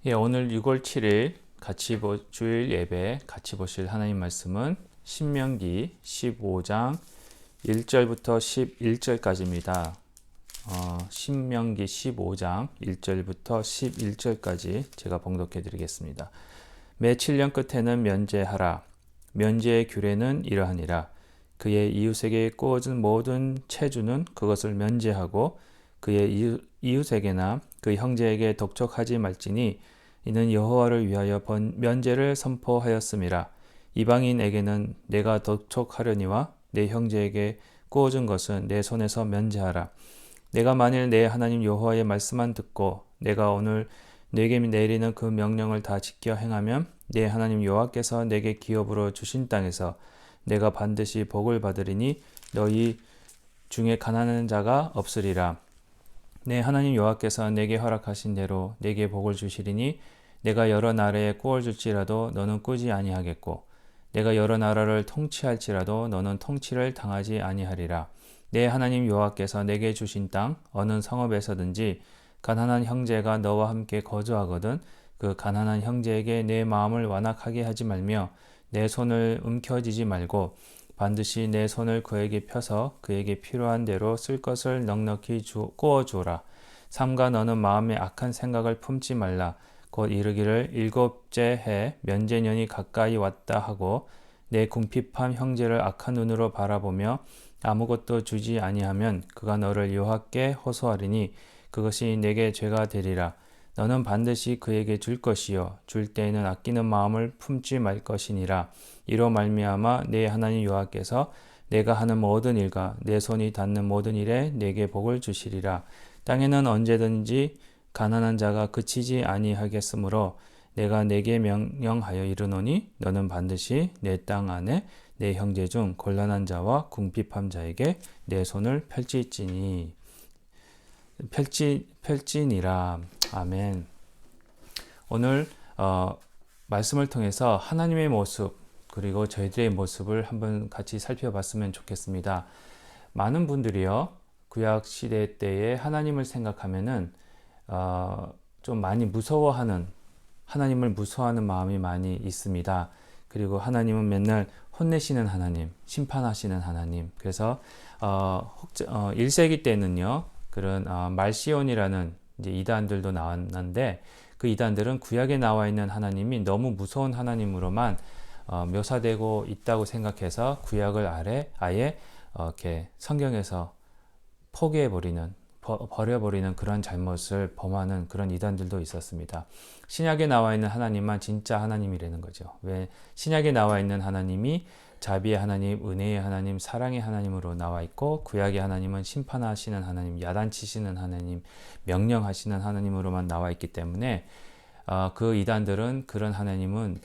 예, 오늘 6월 7일 주일 예배 같이 보실 하나님 말씀은 신명기 15장 1절부터 11절까지입니다. 신명기 15장 1절부터 11절까지 제가 봉독해 드리겠습니다. 매 7년 끝에는 면제하라. 면제의 규례는 이러하니라. 그의 이웃에게 꾸어진 모든 채주는 그것을 면제하고 그의 이웃에게나 그 형제에게 독촉하지 말지니 이는 여호와를 위하여 면제를 선포하였음이라. 이방인에게는 내가 독촉하려니와 내 형제에게 꾸어준 것은 내 손에서 면제하라. 내가 만일 내 하나님 여호와의 말씀만 듣고 내가 오늘 내게 내리는 그 명령을 다 지켜 행하면 내 하나님 여호와께서 내게 기업으로 주신 땅에서 내가 반드시 복을 받으리니 너희 중에 가난한 자가 없으리라. 내 하나님 여호와께서 내게 허락하신 대로 내게 복을 주시리니 내가 여러 나라에 꾸어 줄지라도 너는 꾸지 아니하겠고 내가 여러 나라를 통치할지라도 너는 통치를 당하지 아니하리라. 내 하나님 여호와께서 내게 주신 땅 어느 성읍에서든지 가난한 형제가 너와 함께 거주하거든 그 가난한 형제에게 내 마음을 완악하게 하지 말며 내 손을 움켜쥐지 말고 반드시 내 손을 그에게 펴서 그에게 필요한 대로 쓸 것을 넉넉히 꾸어 주라. 삼가 너는 마음에 악한 생각을 품지 말라. 곧 이르기를 일곱째 해 면제년이 가까이 왔다 하고 내 궁핍함 형제를 악한 눈으로 바라보며 아무것도 주지 아니하면 그가 너를 여호와께 호소하리니 그것이 내게 죄가 되리라. 너는 반드시 그에게 줄 것이요 줄 때에는 아끼는 마음을 품지 말 것이니라. 이로 말미암아 내 하나님 여호와께서 내가 하는 모든 일과 내 손이 닿는 모든 일에 내게 복을 주시리라. 땅에는 언제든지 가난한 자가 그치지 아니하겠으므로 내가 내게 명령하여 이르노니 너는 반드시 내 땅 안에 내 형제 중 곤란한 자와 궁핍한 자에게 내 손을 펼지니라. 아멘. 오늘 말씀을 통해서 하나님의 모습 그리고 저희들의 모습을 한번 같이 살펴봤으면 좋겠습니다. 많은 분들이요 구약 시대 때에 하나님을 생각하면은 좀 많이 하나님을 무서워하는 마음이 많이 있습니다. 그리고 하나님은 맨날 혼내시는 하나님, 심판하시는 하나님. 그래서 1세기 때는요 그런 말시온이라는 이제 이단들도 나왔는데 그 이단들은 구약에 나와 있는 하나님이 너무 무서운 하나님으로만 묘사되고 있다고 생각해서 구약을 아예 이렇게 성경에서 버려버리는 그런 잘못을 범하는 그런 이단들도 있었습니다. 신약에 나와 있는 하나님만 진짜 하나님이라는 거죠. 왜 신약에 나와 있는 하나님이 자비의 하나님, 은혜의 하나님, 사랑의 하나님으로 나와 있고 구약의 하나님은 심판하시는 하나님, 야단치시는 하나님, 명령하시는 하나님으로만 나와 있기 때문에 그 이단들은 그런 하나님은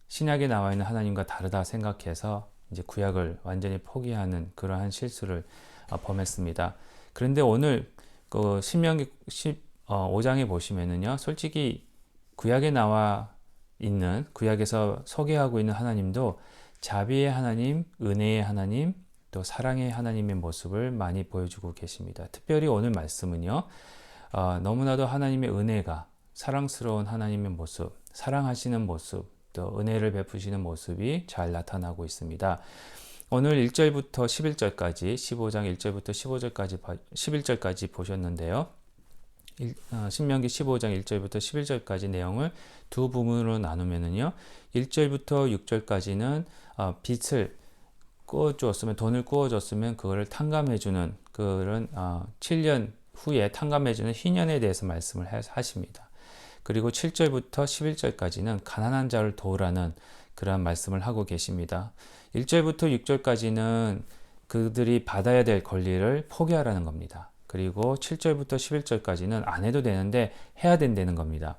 신약에 나와 있는 하나님과 다르다 생각해서 이제 구약을 완전히 포기하는 그러한 실수를 범했습니다. 그런데 오늘 그 신명기 15장에 보시면은요, 솔직히 구약에 나와 있는 구약에서 소개하고 있는 하나님도 자비의 하나님, 은혜의 하나님, 또 사랑의 하나님의 모습을 많이 보여주고 계십니다. 특별히 오늘 말씀은요, 너무나도 하나님의 은혜가 사랑스러운 하나님의 모습, 사랑하시는 모습, 또 은혜를 베푸시는 모습이 잘 나타나고 있습니다. 오늘 1절부터 11절까지 15장 1절부터 11절까지 보셨는데요. 신명기 15장 1절부터 11절까지 내용을 두 부분으로 나누면은요. 1절부터 6절까지는 빚을 돈을 구워줬으면 그거를 탕감해주는 그런 7년 후에 탕감해주는 희년에 대해서 말씀을 하십니다. 그리고 7절부터 11절까지는 가난한 자를 도우라는 그런 말씀을 하고 계십니다. 1절부터 6절까지는 그들이 받아야 될 권리를 포기하라는 겁니다. 그리고 7절부터 11절까지는 안 해도 되는데 해야 된다는 겁니다.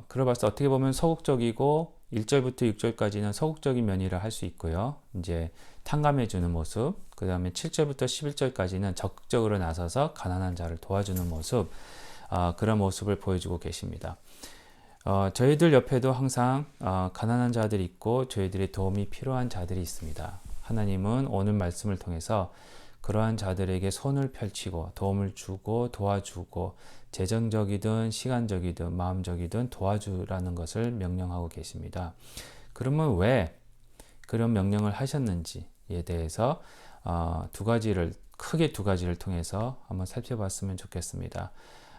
그러봐서 어떻게 보면 소극적이고 1절부터 6절까지는 소극적인 면이라 할 수 있고요. 이제 탕감해주는 모습, 그 다음에 7절부터 11절까지는 적극적으로 나서서 가난한 자를 도와주는 모습, 그런 모습을 보여주고 계십니다. 저희들 옆에도 항상 가난한 자들이 있고 저희들의 도움이 필요한 자들이 있습니다. 하나님은 오늘 말씀을 통해서 그러한 자들에게 손을 펼치고 도움을 주고 도와주고 재정적이든 시간적이든 마음적이든 도와주라는 것을 명령하고 계십니다. 그러면 왜 그런 명령을 하셨는지에 대해서 크게 두 가지를 통해서 한번 살펴봤으면 좋겠습니다.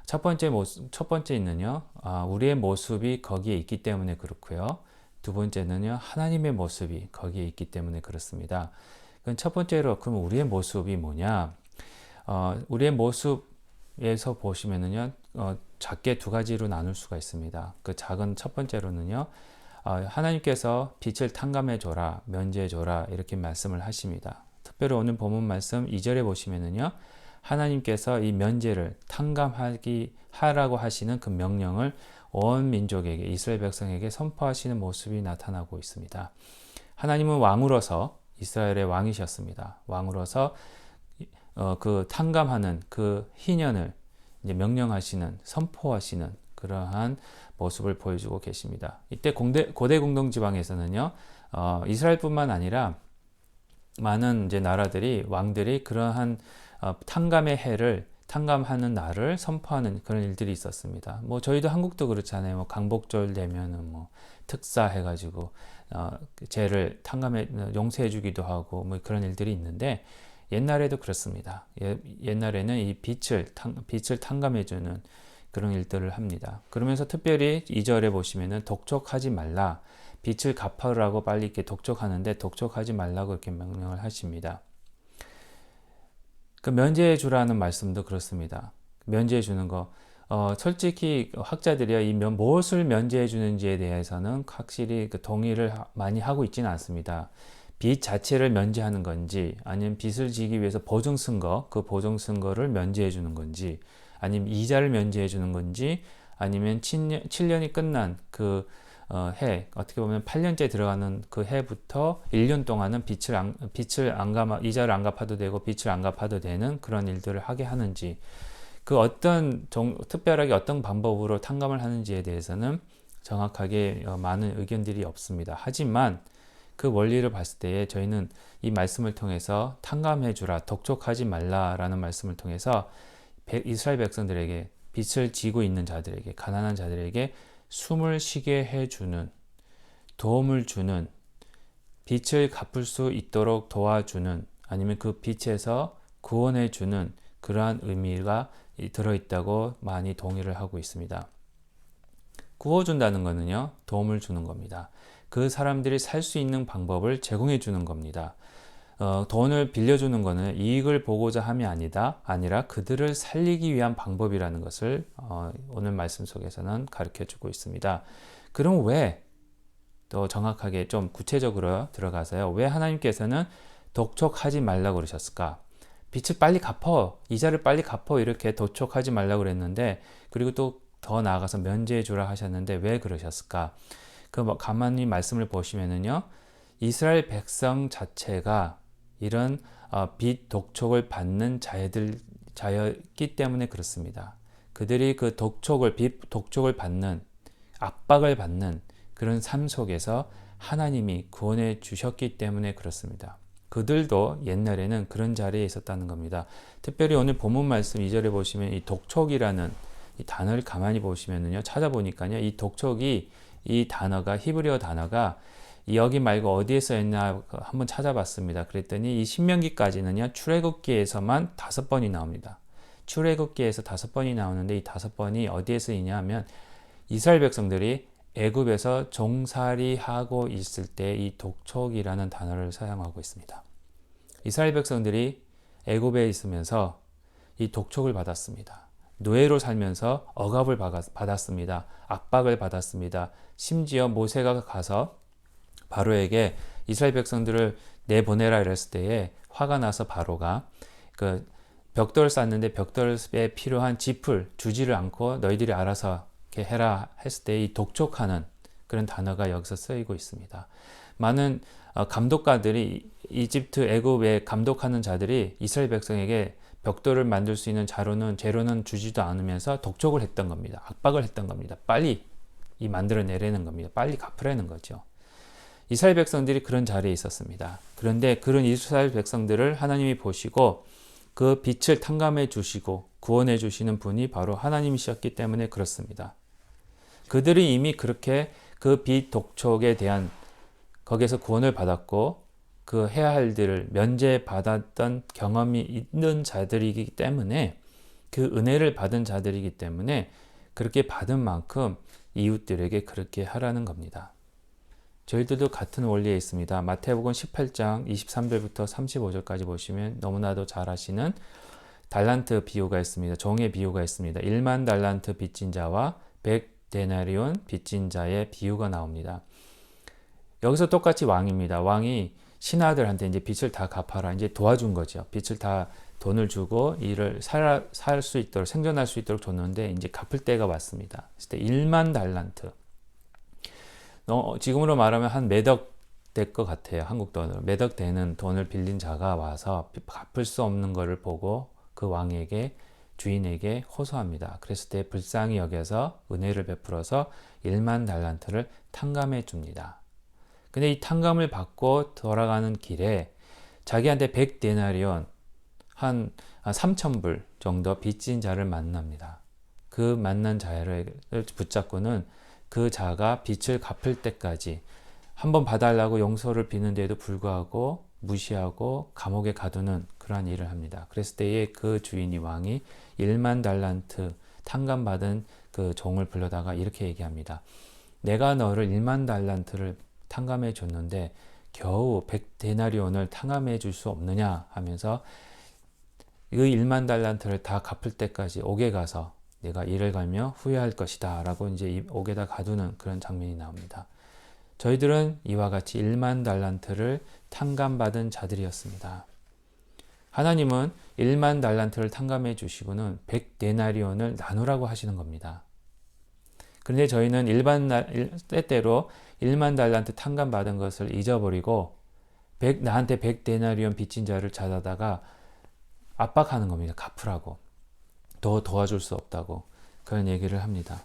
첫 번째는요, 우리의 모습이 거기에 있기 때문에 그렇고요. 두 번째는요, 하나님의 모습이 거기에 있기 때문에 그렇습니다. 그럼 첫 번째로, 그럼 우리의 모습이 뭐냐? 우리의 모습에서 보시면은요, 작게 두 가지로 나눌 수가 있습니다. 그 작은 첫 번째로는요, 하나님께서 빛을 탕감해 줘라, 면제해 줘라, 이렇게 말씀을 하십니다. 특별히 오늘 본문 말씀 2절에 보시면은요, 하나님께서 이 면제를 하라고 하시는 그 명령을 온 민족에게, 이스라엘 백성에게 선포하시는 모습이 나타나고 있습니다. 하나님은 왕으로서 이스라엘의 왕이셨습니다. 왕으로서 그 탕감하는 그 희년을 이제 명령하시는, 선포하시는 그러한 모습을 보여주고 계십니다. 이때 고대 공동지방에서는요, 이스라엘뿐만 아니라 많은 이제 왕들이 그러한 탕감의 해를 탕감하는 날을 선포하는 그런 일들이 있었습니다. 뭐 저희도 한국도 그렇잖아요. 뭐 강복절 되면은 뭐 특사 해가지고 죄를 용서해주기도 하고 뭐 그런 일들이 있는데 옛날에도 그렇습니다. 옛날에는 이 빛을 탕감해주는 그런 일들을 합니다. 그러면서 특별히 2절에 보시면은 독촉하지 말라. 빛을 갚으라고 빨리 이렇게 독촉하는데 독촉하지 말라고 이렇게 명령을 하십니다. 그 면제해 주라는 말씀도 그렇습니다. 면제해 주는 거. 솔직히 학자들이요, 무엇을 면제해 주는지에 대해서는 확실히 그 동의를 많이 하고 있지는 않습니다. 빚 자체를 면제하는 건지, 아니면 빚을 지기 위해서 보증 쓴 거, 그 보증 쓴 거를 면제해 주는 건지, 아니면 이자를 면제해 주는 건지, 아니면 7년이 끝난 그 어떻게 보면 8년째 들어가는 그 해부터 1년 동안은 이자를 안 갚아도 되고 빚을 안 갚아도 되는 그런 일들을 하게 하는지, 특별하게 어떤 방법으로 탕감을 하는지에 대해서는 정확하게 많은 의견들이 없습니다. 하지만 그 원리를 봤을 때에 저희는 이 말씀을 통해서 탕감해 주라, 독촉하지 말라라는 말씀을 통해서 이스라엘 백성들에게, 빚을 지고 있는 자들에게, 가난한 자들에게 숨을 쉬게 해주는, 도움을 주는, 빚을 갚을 수 있도록 도와주는, 아니면 그 빚에서 구원해주는 그러한 의미가 들어있다고 많이 동의를 하고 있습니다. 구워준다는 것은요, 도움을 주는 겁니다. 그 사람들이 살 수 있는 방법을 제공해 주는 겁니다. 돈을 빌려주는 것은 이익을 보고자 함이 아니라 그들을 살리기 위한 방법이라는 것을 오늘 말씀 속에서는 가르쳐 주고 있습니다. 그럼 왜, 또 정확하게 좀 구체적으로 들어가서요, 왜 하나님께서는 독촉하지 말라고 그러셨을까? 빚을 빨리 갚어, 이자를 빨리 갚어, 이렇게 독촉하지 말라고 그랬는데, 그리고 또 더 나아가서 면제해 주라 하셨는데 왜 그러셨을까? 가만히 말씀을 보시면은요, 이스라엘 백성 자체가 이런 빚 독촉을 받는 자였기 때문에 그렇습니다. 그들이 그 빚 독촉을 받는, 압박을 받는 그런 삶 속에서 하나님이 구원해 주셨기 때문에 그렇습니다. 그들도 옛날에는 그런 자리에 있었다는 겁니다. 특별히 오늘 본문 말씀 2절에 보시면 이 독촉이라는 이 단어를 가만히 보시면은요, 찾아보니까요, 이 단어가, 히브리어 단어가 여기 말고 어디에 써있나 한번 찾아봤습니다. 그랬더니 이 신명기까지는요, 출애굽기에서만 5번이 나옵니다. 출애굽기에서 5번이 나오는데 이 5번이 어디에 쓰이냐 하면 이스라엘 백성들이 애굽에서 종살이하고 있을 때 이 독촉이라는 단어를 사용하고 있습니다. 이스라엘 백성들이 애굽에 있으면서 이 독촉을 받았습니다. 노예로 살면서 억압을 받았습니다. 압박을 받았습니다. 심지어 모세가 가서 바로에게 이스라엘 백성들을 내보내라 이랬을 때에 화가 나서 바로가 그 벽돌을 쌓는데 벽돌에 필요한 주지를 않고 너희들이 알아서 이렇게 해라 했을 때 이 독촉하는 그런 단어가 여기서 쓰이고 있습니다. 많은 감독가들이 애굽에 감독하는 자들이 이스라엘 백성에게 벽돌을 만들 수 있는 재료는 주지도 않으면서 독촉을 했던 겁니다. 압박을 했던 겁니다. 빨리 만들어내라는 겁니다. 빨리 갚으라는 거죠. 이스라엘 백성들이 그런 자리에 있었습니다. 그런데 그런 이스라엘 백성들을 하나님이 보시고 그 빚을 탕감해 주시고 구원해 주시는 분이 바로 하나님이셨기 때문에 그렇습니다. 그들이 이미 그렇게 그 빛 독촉에 대한 거기에서 구원을 받았고 그 해야 할 일을 면제받았던 경험이 있는 자들이기 때문에 그 은혜를 받은 자들이기 때문에 그렇게 받은 만큼 이웃들에게 그렇게 하라는 겁니다. 저희들도 같은 원리에 있습니다. 마태복음 18장 23절부터 35절까지 보시면 너무나도 잘 아시는 달란트 비유가 있습니다. 종의 비유가 있습니다. 1만 달란트 빚진 자와 100데나리온 빚진 자의 비유가 나옵니다. 여기서 똑같이 왕입니다. 왕이 신하들한테 이제 빚을 다 갚아라. 이제 도와준 거죠. 빚을 다 돈을 주고 일을 살 수 있도록 생존할 수 있도록 줬는데 이제 갚을 때가 왔습니다. 그때 1만 달란트. 지금으로 말하면 한 몇억 될 것 같아요. 한국 돈으로. 몇억 되는 돈을 빌린 자가 와서 갚을 수 없는 것을 보고 그 왕에게 주인에게 호소합니다. 그랬을 때 불쌍히 여겨서 은혜를 베풀어서 1만 달란트를 탕감해 줍니다. 근데 이 탕감을 받고 돌아가는 길에 자기한테 100데나리온 한 3,000불 정도 빚진 자를 만납니다. 그 만난 자를 붙잡고는 그 자가 빚을 갚을 때까지 한번 봐달라고 용서를 비는데도 불구하고 무시하고 감옥에 가두는 그러한 일을 합니다. 그랬을 때에 그 주인이 왕이 1만 달란트 탕감받은 그 종을 불러다가 이렇게 얘기합니다. 내가 너를 1만 달란트를 탕감해 줬는데 겨우 100데나리온을 탕감해 줄 수 없느냐 하면서 그 1만 달란트를 다 갚을 때까지 옥에 가서 내가 이를 갈며 후회할 것이다 라고 이제 옥에다 가두는 그런 장면이 나옵니다. 저희들은 이와 같이 1만 달란트를 탕감받은 자들이었습니다. 하나님은 1만 달란트를 탕감해 주시고는 100데나리온을 나누라고 하시는 겁니다. 그런데 저희는 때때로 1만 달란트 탕감받은 것을 잊어버리고 나한테 100데나리온 빚진 자를 찾아다가 압박하는 겁니다. 갚으라고. 더 도와줄 수 없다고 그런 얘기를 합니다.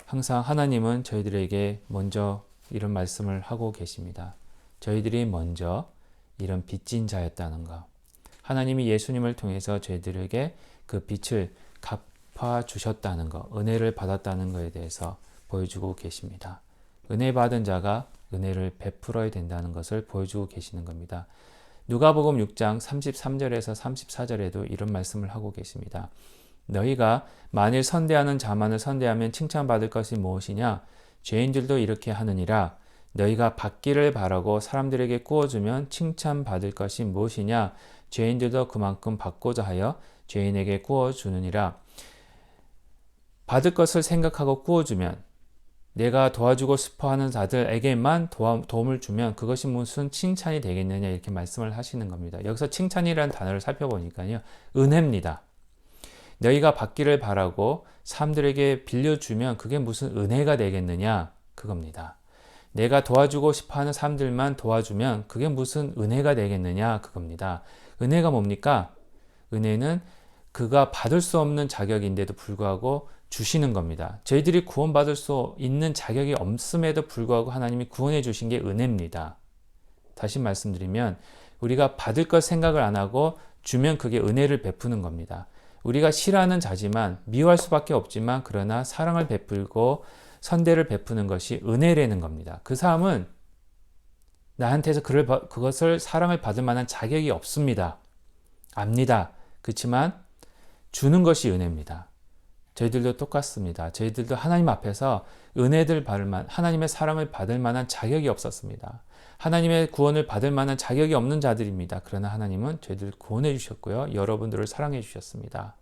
항상 하나님은 저희들에게 먼저 이런 말씀을 하고 계십니다. 저희들이 먼저 이런 빚진 자였다는 것. 하나님이 예수님을 통해서 저희들에게 그 빚을 갚아 주셨다는 것, 은혜를 받았다는 것에 대해서 보여주고 계십니다. 은혜 받은 자가 은혜를 베풀어야 된다는 것을 보여주고 계시는 겁니다. 누가복음 6장 33절에서 34절에도 이런 말씀을 하고 계십니다. 너희가 만일 선대하는 자만을 선대하면 칭찬받을 것이 무엇이냐? 죄인들도 이렇게 하느니라. 너희가 받기를 바라고 사람들에게 구워주면 칭찬받을 것이 무엇이냐? 죄인들도 그만큼 받고자 하여 죄인에게 구워주느니라. 받을 것을 생각하고 구워주면 내가 도와주고 싶어하는 자들에게만 도움을 주면 그것이 무슨 칭찬이 되겠느냐 이렇게 말씀을 하시는 겁니다. 여기서 칭찬이라는 단어를 살펴보니까요. 은혜입니다. 너희가 받기를 바라고 사람들에게 빌려주면 그게 무슨 은혜가 되겠느냐 그겁니다. 내가 도와주고 싶어하는 사람들만 도와주면 그게 무슨 은혜가 되겠느냐 그겁니다. 은혜가 뭡니까? 은혜는 그가 받을 수 없는 자격인데도 불구하고 주시는 겁니다. 저희들이 구원받을 수 있는 자격이 없음에도 불구하고 하나님이 구원해 주신 게 은혜입니다. 다시 말씀드리면 우리가 받을 것 생각을 안 하고 주면 그게 은혜를 베푸는 겁니다. 우리가 싫어하는 자지만 미워할 수밖에 없지만 그러나 사랑을 베풀고 선대를 베푸는 것이 은혜라는 겁니다. 그 사람은 나한테서 그것을 사랑을 받을 만한 자격이 없습니다. 압니다. 그렇지만 주는 것이 은혜입니다. 저희들도 똑같습니다. 저희들도 하나님 앞에서 하나님의 사랑을 받을 만한 자격이 없었습니다. 하나님의 구원을 받을 만한 자격이 없는 자들입니다. 그러나 하나님은 저희들을 구원해 주셨고요. 여러분들을 사랑해 주셨습니다.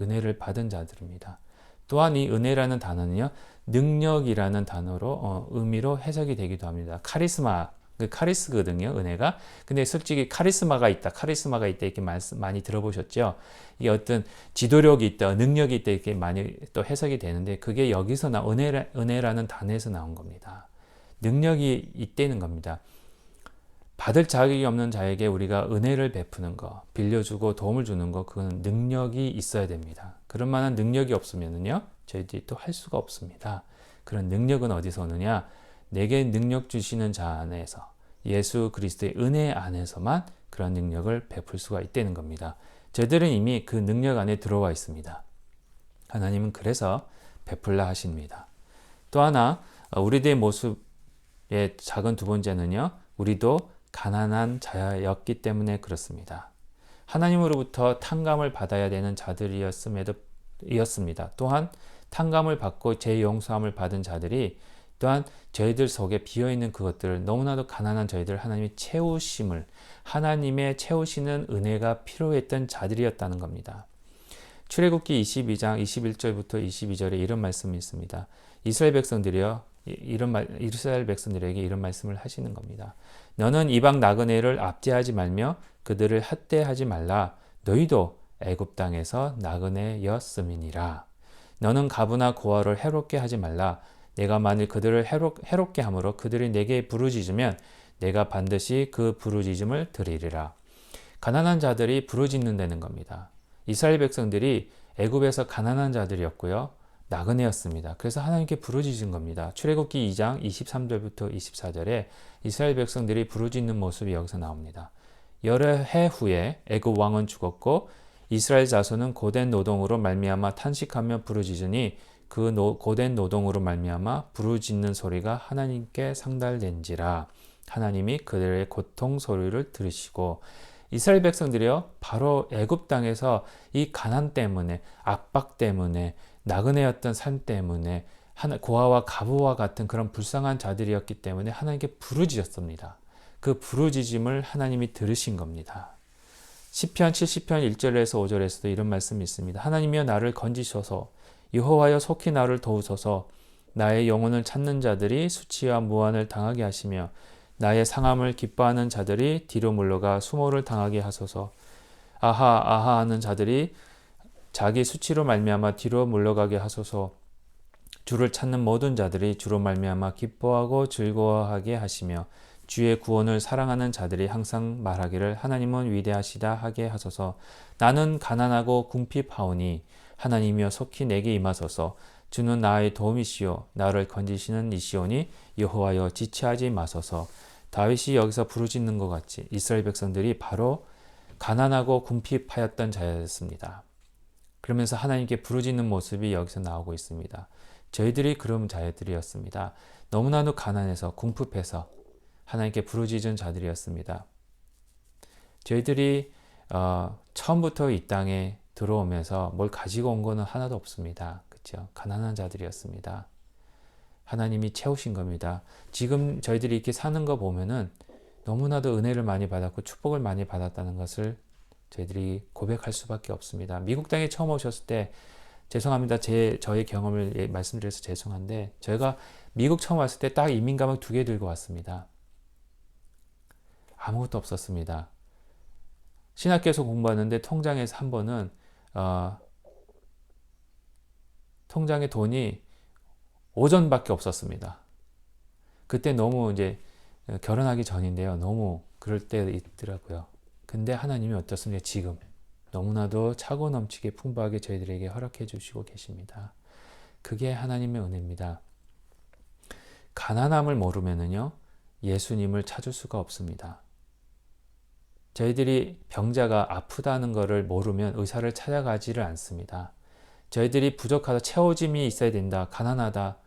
은혜를 받은 자들입니다. 또한 이 은혜라는 단어는요. 능력이라는 단어로 의미로 해석이 되기도 합니다. 카리스거든요. 은혜가. 근데 솔직히 카리스마가 있다 이렇게 말씀 많이 들어보셨죠? 이게 어떤 지도력이 있다, 능력이 있다 이렇게 많이 또 해석이 되는데 그게 여기서 은혜라는 단어에서 나온 겁니다. 능력이 있다는 겁니다. 받을 자격이 없는 자에게 우리가 은혜를 베푸는 거, 빌려주고 도움을 주는 거, 그건 능력이 있어야 됩니다. 그런 만한 능력이 없으면요, 저희들이 또 할 수가 없습니다. 그런 능력은 어디서 오느냐? 내게 능력 주시는 자 안에서, 예수 그리스도의 은혜 안에서만 그런 능력을 베풀 수가 있다는 겁니다. 저희들은 이미 그 능력 안에 들어와 있습니다. 하나님은 그래서 베풀라 하십니다. 또 하나 우리들의 모습의 작은 두 번째는요. 우리도 가난한 자였기 때문에 그렇습니다. 하나님으로부터 탕감을 받아야 되는 자들이었습니다. 또한 탕감을 받고 재용서함을 받은 자들이 또한 저희들 속에 비어있는 그것들을 너무나도 가난한 저희들 하나님의 채우심을 하나님의 채우시는 은혜가 필요했던 자들이었다는 겁니다. 출애굽기 22장 21절부터 22절에 이런 말씀이 있습니다. 이스라엘 백성들에게 이런 말씀을 하시는 겁니다. 너는 이방 나그네를 압제하지 말며 그들을 학대하지 말라. 너희도 애굽 땅에서 나그네였음이니라. 너는 가부나 고아를 해롭게 하지 말라. 내가 만일 그들을 해롭게 함으로 그들이 내게 부르짖으면 내가 반드시 그 부르짖음을 들으리라. 가난한 자들이 부르짖는다는 겁니다. 이스라엘 백성들이 애굽에서 가난한 자들이었고요. 나그네였습니다. 그래서 하나님께 부르짖은 겁니다. 출애굽기 2장 23절부터 24절에 이스라엘 백성들이 부르짖는 모습이 여기서 나옵니다. 여러 해 후에 애굽 왕은 죽었고 이스라엘 자손은 고된 노동으로 말미암아 탄식하며 부르짖으니 그 고된 노동으로 말미암아 부르짖는 소리가 하나님께 상달된지라. 하나님이 그들의 고통 소리를 들으시고 이스라엘 백성들이요 바로 애굽 땅에서 이 가난 때문에 압박 때문에 나그네였던 삶 때문에 고아와 가부와 같은 그런 불쌍한 자들이었기 때문에 하나님께 부르짖었습니다. 그 부르짖음을 하나님이 들으신 겁니다. 시편 70편 1절에서 5절에서도 이런 말씀이 있습니다. 하나님이여 나를 건지소서 여호와여 속히 나를 도우소서 나의 영혼을 찾는 자들이 수치와 무한을 당하게 하시며 나의 상함을 기뻐하는 자들이 뒤로 물러가 수모를 당하게 하소서. 아하 아하 하는 자들이 자기 수치로 말미암아 뒤로 물러가게 하소서. 주를 찾는 모든 자들이 주로 말미암아 기뻐하고 즐거워하게 하시며 주의 구원을 사랑하는 자들이 항상 말하기를 하나님은 위대하시다 하게 하소서. 나는 가난하고 궁핍하오니 하나님이여 속히 내게 임하소서. 주는 나의 도움이시오 나를 건지시는 이시오니 여호와여 지체하지 마소서. 다윗이 여기서 부르짖는 것 같이 이스라엘 백성들이 바로 가난하고 궁핍하였던 자였습니다. 그러면서 하나님께 부르짖는 모습이 여기서 나오고 있습니다. 저희들이 그런 자들이었습니다. 너무나도 가난해서 궁핍해서 하나님께 부르짖은 자들이었습니다. 저희들이 처음부터 이 땅에 들어오면서 뭘 가지고 온 거는 하나도 없습니다. 그렇죠? 가난한 자들이었습니다. 하나님이 채우신 겁니다. 지금 저희들이 이렇게 사는 거 보면은 너무나도 은혜를 많이 받았고 축복을 많이 받았다는 것을 저희들이 고백할 수밖에 없습니다. 미국 땅에 처음 오셨을 때 죄송합니다. 저의 경험을 말씀드려서 죄송한데 저희가 미국 처음 왔을 때 딱 이민 가방 2개 들고 왔습니다. 아무것도 없었습니다. 신학교에서 공부하는데 통장에서 한 번은 통장에 돈이 5전밖에 없었습니다. 그때 너무 이제 결혼하기 전인데요. 너무 그럴 때 있더라고요. 근데 하나님이 어떻습니까? 지금 너무나도 차고 넘치게 풍부하게 저희들에게 허락해 주시고 계십니다. 그게 하나님의 은혜입니다. 가난함을 모르면은요, 예수님을 찾을 수가 없습니다. 저희들이 병자가 아프다는 것을 모르면 의사를 찾아가지를 않습니다. 저희들이 부족하다, 채워짐이 있어야 된다, 가난하다,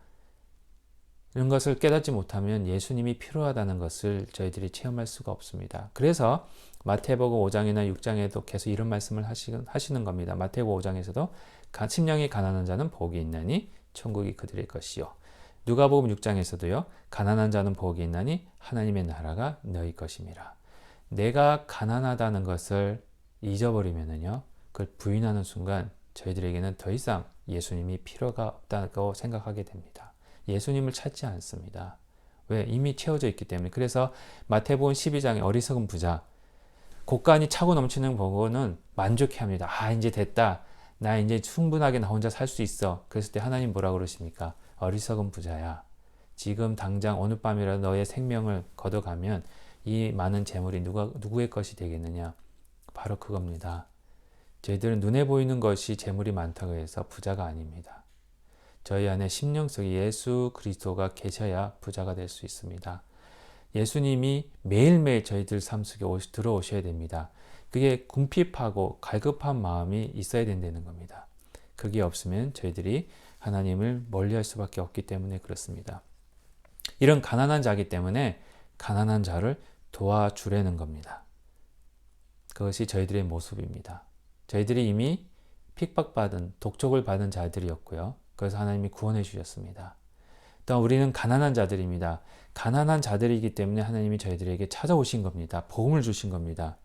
이런 것을 깨닫지 못하면 예수님이 필요하다는 것을 저희들이 체험할 수가 없습니다. 그래서 마태복음 5장이나 6장에도 계속 이런 말씀을 하시는 겁니다. 마태복음 5장에서도 심령이 가난한 자는 복이 있나니 천국이 그들의 것이요. 누가복음 6장에서도요. 가난한 자는 복이 있나니 하나님의 나라가 너희 것임이라. 내가 가난하다는 것을 잊어버리면은요. 그걸 부인하는 순간 저희들에게는 더 이상 예수님이 필요가 없다고 생각하게 됩니다. 예수님을 찾지 않습니다. 왜? 이미 채워져 있기 때문에. 그래서 마태복음 12장의 어리석은 부자, 곳간이 차고 넘치는 보고는 만족해합니다. 아, 이제 됐다. 나 이제 충분하게 나 혼자 살 수 있어. 그랬을 때 하나님 뭐라 그러십니까? 어리석은 부자야. 지금 당장 오늘 밤이라도 너의 생명을 걷어가면 이 많은 재물이 누구의 것이 되겠느냐? 바로 그겁니다. 저희들은 눈에 보이는 것이 재물이 많다고 해서 부자가 아닙니다. 저희 안에 심령 속에 예수 그리스도가 계셔야 부자가 될 수 있습니다. 예수님이 매일매일 저희들 삶 속에 들어오셔야 됩니다. 그게 궁핍하고 갈급한 마음이 있어야 된다는 겁니다. 그게 없으면 저희들이 하나님을 멀리할 수밖에 없기 때문에 그렇습니다. 이런 가난한 자이기 때문에 가난한 자를 도와주려는 겁니다. 그것이 저희들의 모습입니다. 저희들이 이미 핍박받은 독촉을 받은 자들이었고요. 그래서 하나님이 구원해 주셨습니다. 또 우리는 가난한 자들입니다. 가난한 자들이기 때문에 하나님이 저희들에게 찾아오신 겁니다. 복음을 주신 겁니다.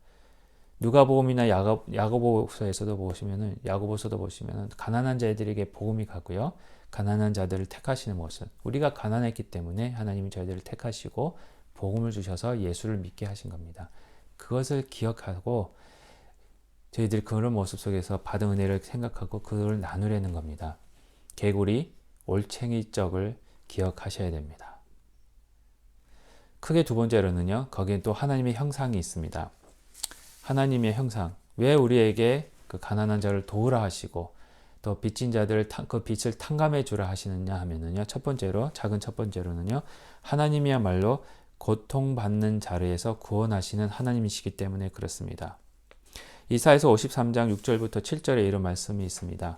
누가복음이나 야고보서에서도 보시면은 야고보서도 보시면은 가난한 자들에게 복음이 가고요. 가난한 자들을 택하시는 모습. 우리가 가난했기 때문에 하나님이 저희들을 택하시고 복음을 주셔서 예수를 믿게 하신 겁니다. 그것을 기억하고 저희들이 그런 모습 속에서 받은 은혜를 생각하고 그걸 나누려는 겁니다. 개구리, 올챙이적을 기억하셔야 됩니다. 크게 두 번째로는요. 거기에 또 하나님의 형상이 있습니다. 하나님의 형상. 왜 우리에게 그 가난한 자를 도우라 하시고 또 빚진 자들을 그 빚을 탕감해 주라 하시느냐 하면은요. 작은 첫 번째로는요. 하나님이야말로 고통받는 자리에서 구원하시는 하나님이시기 때문에 그렇습니다. 이사야서 53장 6절부터 7절에 이런 말씀이 있습니다.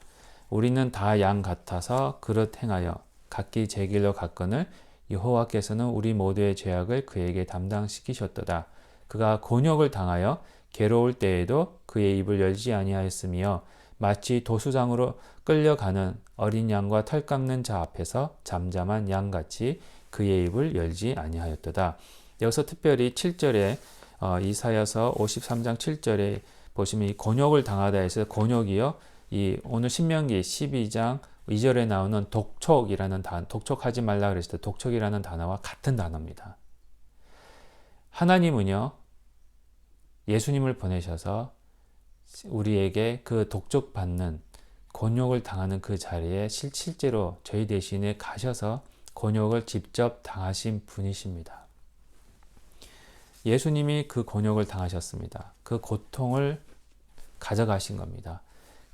우리는 다 양 같아서 그릇 행하여 각기 제 길로 갔거늘 여호와께서는 우리 모두의 죄악을 그에게 담당시키셨도다. 그가 곤욕을 당하여 괴로울 때에도 그의 입을 열지 아니하였으며 마치 도수장으로 끌려가는 어린 양과 털 깎는 자 앞에서 잠잠한 양같이 그의 입을 열지 아니하였도다. 여기서 특별히 7절에 이사야서 53장 7절에 보시면 이 곤욕을 당하다 해서 곤욕이요. 이 오늘 신명기 12장 2절에 나오는 독촉이라는 단어, 독촉하지 말라 그랬을 때 독촉이라는 단어와 같은 단어입니다. 하나님은요. 예수님을 보내셔서 우리에게 그 독촉받는 곤욕을 당하는 그 자리에 실제로 저희 대신에 가셔서 곤욕을 직접 당하신 분이십니다. 예수님이 그 곤욕을 당하셨습니다. 그 고통을 가져가신 겁니다.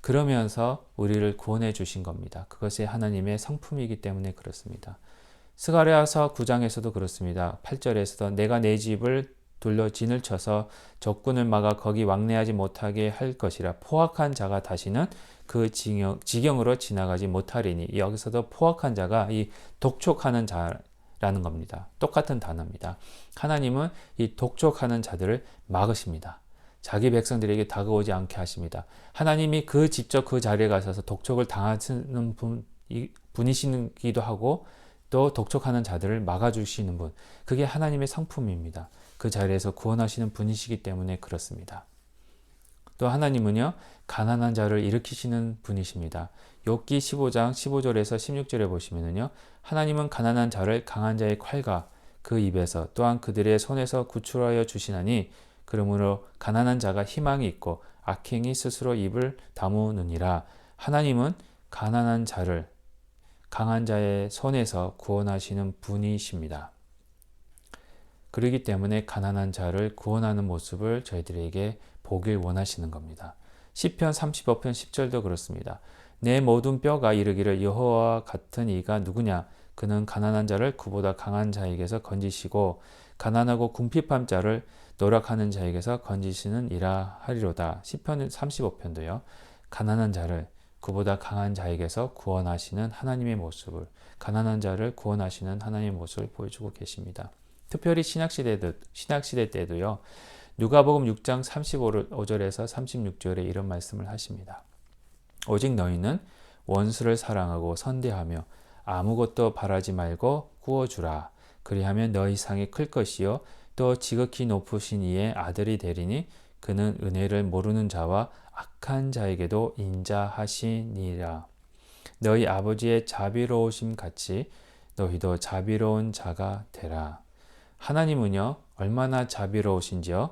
그러면서 우리를 구원해 주신 겁니다. 그것이 하나님의 성품이기 때문에 그렇습니다. 스가랴서 9장에서도 그렇습니다. 8절에서도 내가 내 집을 둘러 진을 쳐서 적군을 막아 거기 왕래하지 못하게 할 것이라. 포악한 자가 다시는 그 지경으로 지나가지 못하리니. 여기서도 포악한 자가 이 독촉하는 자라는 겁니다. 똑같은 단어입니다. 하나님은 이 독촉하는 자들을 막으십니다. 자기 백성들에게 다가오지 않게 하십니다. 하나님이 직접 그 자리에 가셔서 독촉을 당하시는 분이시기도 하고 또 독촉하는 자들을 막아주시는 분. 그게 하나님의 성품입니다. 그 자리에서 구원하시는 분이시기 때문에 그렇습니다. 또 하나님은요. 가난한 자를 일으키시는 분이십니다. 욥기 15장 15절에서 16절에 보시면은요. 하나님은 가난한 자를 강한 자의 칼과 그 입에서 또한 그들의 손에서 구출하여 주시나니 그러므로 가난한 자가 희망이 있고 악행이 스스로 입을 다무느니라. 하나님은 가난한 자를 강한 자의 손에서 구원하시는 분이십니다. 그렇기 때문에 가난한 자를 구원하는 모습을 저희들에게 보길 원하시는 겁니다. 시편 35편 10절도 그렇습니다. 내 모든 뼈가 이르기를 여호와와 같은 이가 누구냐? 그는 가난한 자를 그보다 강한 자에게서 건지시고 가난하고 궁핍한 자를 노력하는 자에게서 건지시는 이라 하리로다. 시편 35편도요. 가난한 자를 그보다 강한 자에게서 구원하시는 하나님의 모습을, 가난한 자를 구원하시는 하나님의 모습을 보여주고 계십니다. 특별히 신학시대 때도요. 누가복음 6장 35절에서 36절에 이런 말씀을 하십니다. 오직 너희는 원수를 사랑하고 선대하며 아무것도 바라지 말고 구워주라. 그리하면 너희 상이 클 것이요 또 지극히 높으신 이의 아들이 되리니 그는 은혜를 모르는 자와 악한 자에게도 인자하시니라. 너희 아버지의 자비로우심 같이 너희도 자비로운 자가 되라. 하나님은요 얼마나 자비로우신지요.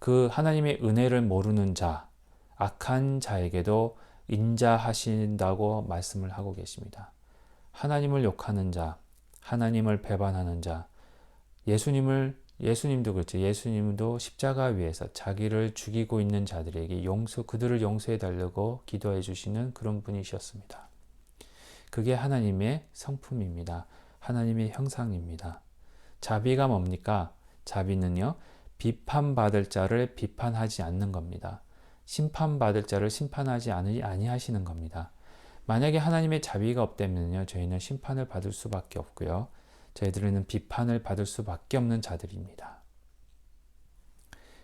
그 하나님의 은혜를 모르는 자, 악한 자에게도 인자하신다고 말씀을 하고 계십니다. 하나님을 욕하는 자, 하나님을 배반하는 자, 예수님도 그렇죠. 예수님도 십자가 위에서 자기를 죽이고 있는 자들에게 그들을 용서해 달라고 기도해 주시는 그런 분이셨습니다. 그게 하나님의 성품입니다. 하나님의 형상입니다. 자비가 뭡니까? 자비는요, 비판받을 자를 비판하지 않는 겁니다. 심판받을 자를 심판하지 아니하시는 겁니다. 만약에 하나님의 자비가 없다면요, 저희는 심판을 받을 수밖에 없고요. 저희들은 비판을 받을 수밖에 없는 자들입니다.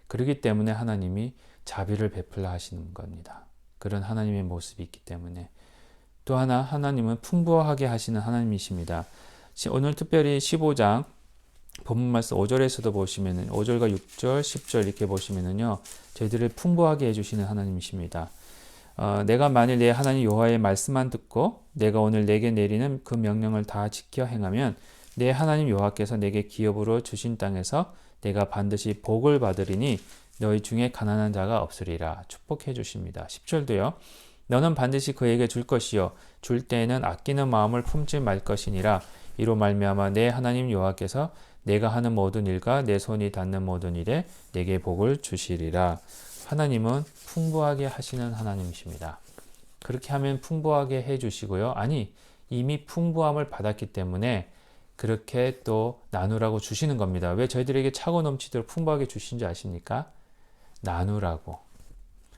그렇기 때문에 하나님이 자비를 베풀라 하시는 겁니다. 그런 하나님의 모습이 있기 때문에. 또 하나, 하나님은 풍부하게 하시는 하나님이십니다. 오늘 특별히 15장 본문 말씀 5절에서도 보시면은 5절과 6절, 10절 이렇게 보시면은요, 저희들을 풍부하게 해주시는 하나님이십니다. 내가 만일 내 하나님 여호와의 말씀만 듣고 내가 오늘 내게 내리는 그 명령을 다 지켜 행하면 내 하나님 여호와께서 내게 기업으로 주신 땅에서 내가 반드시 복을 받으리니 너희 중에 가난한 자가 없으리라. 축복해 주십니다. 10절도요. 너는 반드시 그에게 줄 것이요 줄 때에는 아끼는 마음을 품지 말 것이니라. 이로 말미암아 내 하나님 여호와께서 내가 하는 모든 일과 내 손이 닿는 모든 일에 내게 복을 주시리라. 하나님은 풍부하게 하시는 하나님이십니다. 그렇게 하면 풍부하게 해주시고요. 아니, 이미 풍부함을 받았기 때문에 그렇게 또 나누라고 주시는 겁니다. 왜 저희들에게 차고 넘치도록 풍부하게 주신지 아십니까? 나누라고.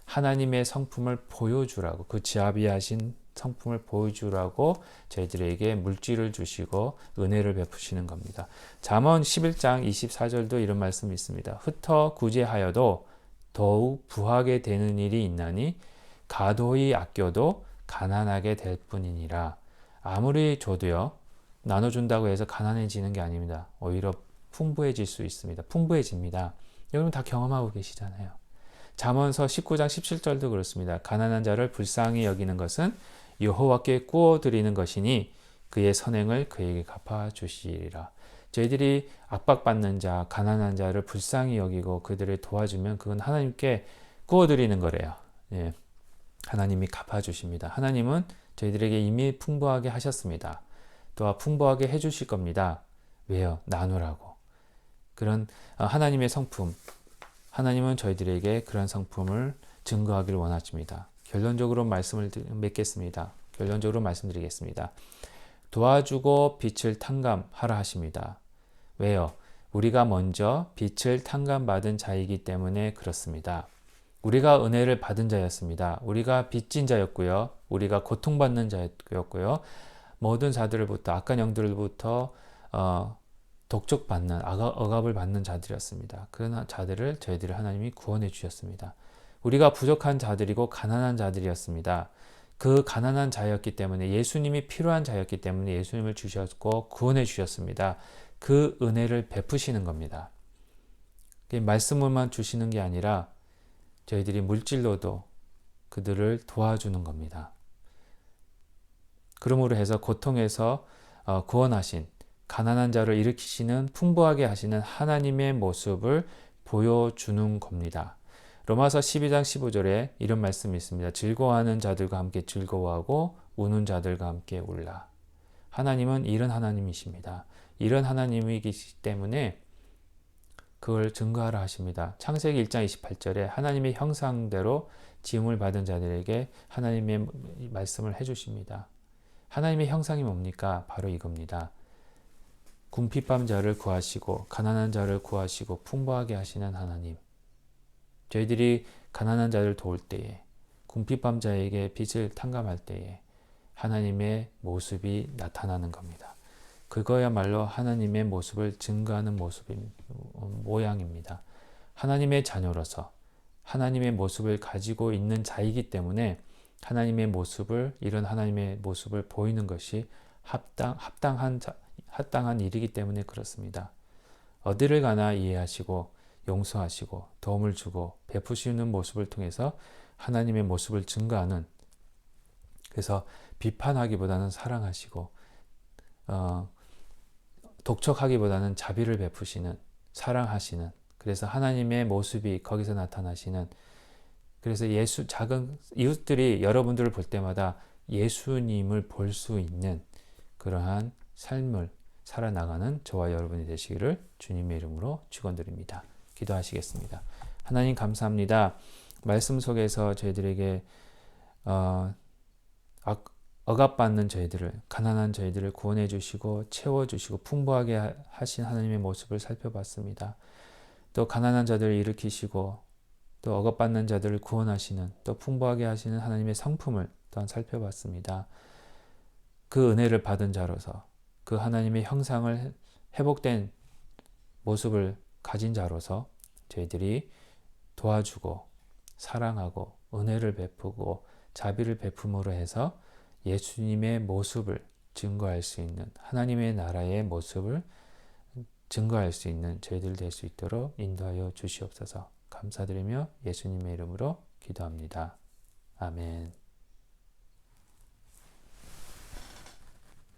하나님의 성품을 보여주라고. 그 자비하신 성품을 보여주라고 저희들에게 물질을 주시고 은혜를 베푸시는 겁니다. 잠언 11장 24절도 이런 말씀이 있습니다. 흩어 구제하여도 더욱 부하게 되는 일이 있나니 가도히 아껴도 가난하게 될 뿐이니라. 아무리 줘도요, 나눠준다고 해서 가난해지는 게 아닙니다. 오히려 풍부해질 수 있습니다. 풍부해집니다. 여러분 다 경험하고 계시잖아요. 잠언서 19장 17절도 그렇습니다. 가난한 자를 불쌍히 여기는 것은 여호와께 구워 드리는 것이니 그의 선행을 그에게 갚아 주시리라. 저희들이 압박받는 자, 가난한 자를 불쌍히 여기고 그들을 도와주면 그건 하나님께 구워 드리는 거래요. 예. 하나님이 갚아 주십니다. 하나님은 저희들에게 이미 풍부하게 하셨습니다. 또한 풍부하게 해 주실 겁니다. 왜요? 나누라고. 그런 하나님의 성품, 하나님은 저희들에게 그런 성품을 증거하기를 원하십니다. 결론적으로 말씀을 맺겠습니다. 결론적으로 말씀드리겠습니다. 도와주고 빛을 탕감하라 하십니다. 왜요? 우리가 먼저 빛을 탕감받은 자이기 때문에 그렇습니다. 우리가 은혜를 받은 자였습니다. 우리가 빚진 자였고요. 우리가 고통받는 자였고요. 모든 자들로부터, 악한 영들로부터 독촉받는, 억압을 받는 자들이었습니다. 그런 자들을 저희들을 하나님이 구원해 주셨습니다. 우리가 부족한 자들이고 가난한 자들이었습니다. 그 가난한 자였기 때문에 예수님이 필요한 자였기 때문에 예수님을 주셨고 구원해 주셨습니다. 그 은혜를 베푸시는 겁니다. 말씀을만 주시는 게 아니라 저희들이 물질로도 그들을 도와주는 겁니다. 그러므로 해서 고통에서 구원하신 가난한 자를 일으키시는 풍부하게 하시는 하나님의 모습을 보여주는 겁니다. 로마서 12장 15절에 이런 말씀이 있습니다. 즐거워하는 자들과 함께 즐거워하고 우는 자들과 함께 울라. 하나님은 이런 하나님이십니다. 이런 하나님이기 때문에 그걸 증거하라 하십니다. 창세기 1장 28절에 하나님의 형상대로 지음을 받은 자들에게 하나님의 말씀을 해주십니다. 하나님의 형상이 뭡니까? 바로 이겁니다. 궁핍한 자를 구하시고 가난한 자를 구하시고 풍부하게 하시는 하나님. 저희들이 가난한 자를 도울 때에 궁핍한 자에게 빚을 탕감할 때에 하나님의 모습이 나타나는 겁니다. 그거야말로 하나님의 모습을 증거하는 모양입니다. 하나님의 자녀로서 하나님의 모습을 가지고 있는 자이기 때문에 하나님의 모습을, 이런 하나님의 모습을 보이는 것이 합당한 일이기 때문에 그렇습니다. 어디를 가나 이해하시고 용서하시고 도움을 주고 베푸시는 모습을 통해서 하나님의 모습을 증거하는, 그래서 비판하기보다는 사랑하시고 독촉하기보다는 자비를 베푸시는, 사랑하시는, 그래서 하나님의 모습이 거기서 나타나시는, 그래서 작은 이웃들이 여러분들을 볼 때마다 예수님을 볼 수 있는 그러한 삶을 살아나가는 저와 여러분이 되시기를 주님의 이름으로 축원드립니다. 기도하시겠습니다. 하나님 감사합니다. 말씀 속에서 저희들에게 억압받는 저희들을, 가난한 저희들을 구원해 주시고 채워주시고 풍부하게 하신 하나님의 모습을 살펴봤습니다. 또 가난한 자들을 일으키시고 또 억압받는 자들을 구원하시는 또 풍부하게 하시는 하나님의 성품을 또한 살펴봤습니다. 그 은혜를 받은 자로서 그 하나님의 형상을 회복된 모습을 가진 자로서 저희들이 도와주고 사랑하고 은혜를 베푸고 자비를 베품으로 해서 예수님의 모습을 증거할 수 있는 하나님의 나라의 모습을 증거할 수 있는 저희들 될 수 있도록 인도하여 주시옵소서. 감사드리며 예수님의 이름으로 기도합니다. 아멘.